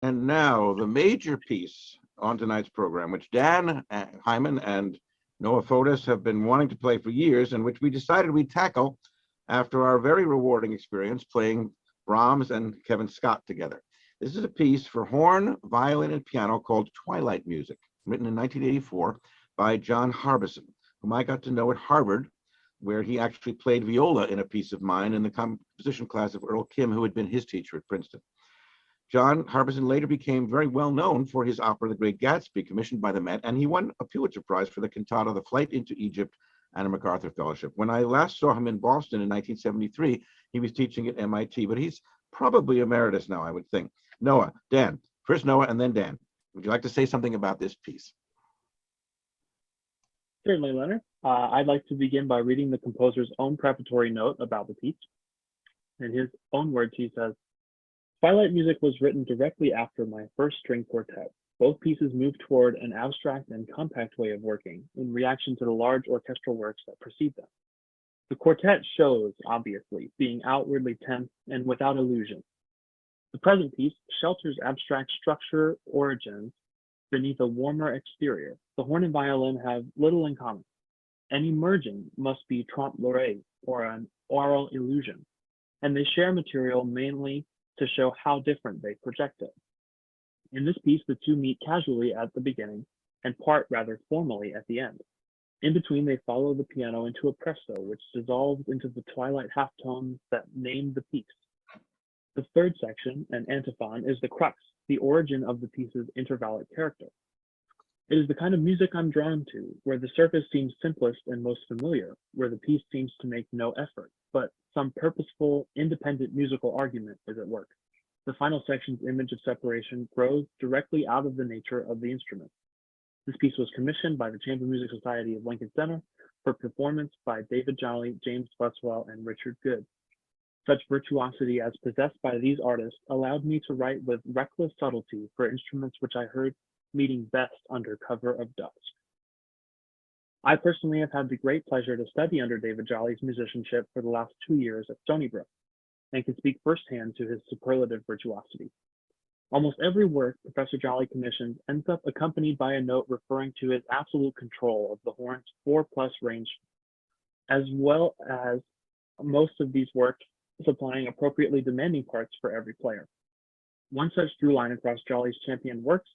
And now the major piece on tonight's program, which Dan Hyman and Noah Fotis have been wanting to play for years, and which we decided we'd tackle after our very rewarding experience playing Brahms and Kevin Scott together. This is a piece for horn, violin, and piano called Twilight Music, written in 1984 by John Harbison, whom I got to know at Harvard, where he actually played viola in a piece of mine in the composition class of Earl Kim, who had been his teacher at Princeton. John Harbison later became very well known for his opera, The Great Gatsby, commissioned by the Met, and he won a Pulitzer Prize for the cantata, The Flight into Egypt, and a MacArthur Fellowship. When I last saw him in Boston in 1973, he was teaching at MIT, but he's probably emeritus now, I would think. Noah, Dan, first Noah and then Dan. Would you like to say something about this piece? Certainly, Leonard. I'd like to begin by reading the composer's own prefatory note about the piece. In his own words, he says, "Twilight Music was written directly after my first string quartet. Both pieces moved toward an abstract and compact way of working in reaction to the large orchestral works that precede them. The quartet shows, obviously, being outwardly tense and without illusion. The present piece shelters abstract structure origins beneath a warmer exterior. The horn and violin have little in common. Any merging must be trompe l'oreille or an aural illusion, and they share material mainly to show how different they project it. In this piece, the two meet casually at the beginning and part rather formally at the end. In between, they follow the piano into a presto, which dissolves into the twilight halftones that name the piece. The third section, an antiphon, is the crux, the origin of the piece's intervallic character. It is the kind of music I'm drawn to, where the surface seems simplest and most familiar, where the piece seems to make no effort, but some purposeful, independent musical argument is at work. The final section's image of separation grows directly out of the nature of the instrument. This piece was commissioned by the Chamber Music Society of Lincoln Center for performance by David Jolly, James Buswell, and Richard Good. Such virtuosity as possessed by these artists allowed me to write with reckless subtlety for instruments which I heard meeting best under cover of dusk. I personally have had the great pleasure to study under David Jolly's musicianship for the last 2 years at Stony Brook, and can speak firsthand to his superlative virtuosity. Almost every work Professor Jolly commissions ends up accompanied by a note referring to his absolute control of the horn's 4+ range, as well as most of these works supplying appropriately demanding parts for every player. One such through line across Jolly's championed works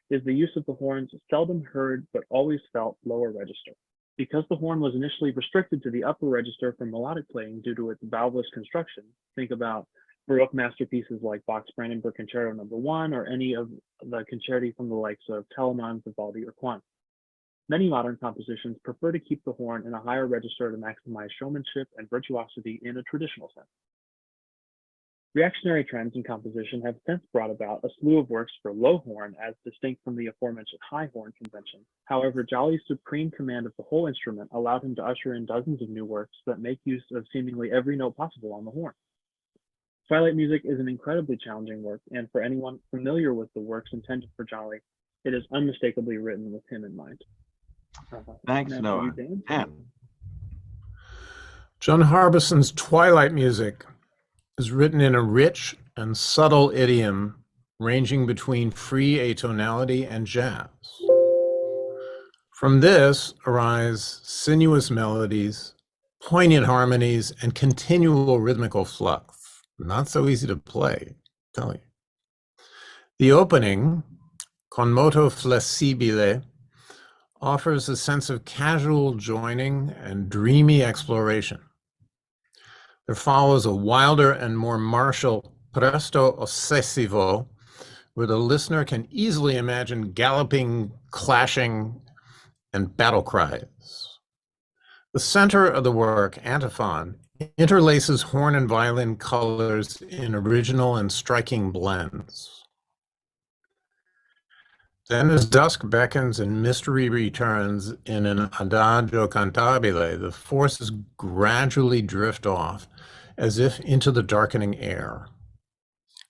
is the use of the horn's seldom heard but always felt lower register. Because the horn was initially restricted to the upper register for melodic playing due to its valveless construction, think about Baroque masterpieces like Bach's Brandenburg Concerto No. 1 or any of the concerti from the likes of Telemann, Vivaldi, or Quine. Many modern compositions prefer to keep the horn in a higher register to maximize showmanship and virtuosity in a traditional sense. Reactionary trends in composition have since brought about a slew of works for low horn as distinct from the aforementioned high horn convention. However, Jolly's supreme command of the whole instrument allowed him to usher in dozens of new works that make use of seemingly every note possible on the horn. Twilight Music is an incredibly challenging work, and for anyone familiar with the works intended for Jolly, it is unmistakably written with him in mind. Thanks, Noah. Dan. John Harbison's Twilight Music is written in a rich and subtle idiom ranging between free atonality and jazz. From this arise sinuous melodies, poignant harmonies, and continual rhythmical flux. Not so easy to play, I tell you. The opening, Con moto flessibile, offers a sense of casual joining and dreamy exploration. There follows a wilder and more martial presto ossessivo, where the listener can easily imagine galloping, clashing, and battle cries. The center of the work, antiphon, interlaces horn and violin colors in original and striking blends. Then as dusk beckons and mystery returns in an adagio cantabile, the forces gradually drift off as if into the darkening air.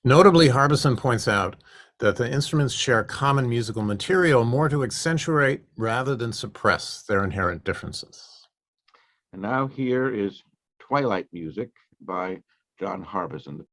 Notably, Harbison points out that the instruments share common musical material more to accentuate rather than suppress their inherent differences. And now here is Twilight Music by John Harbison.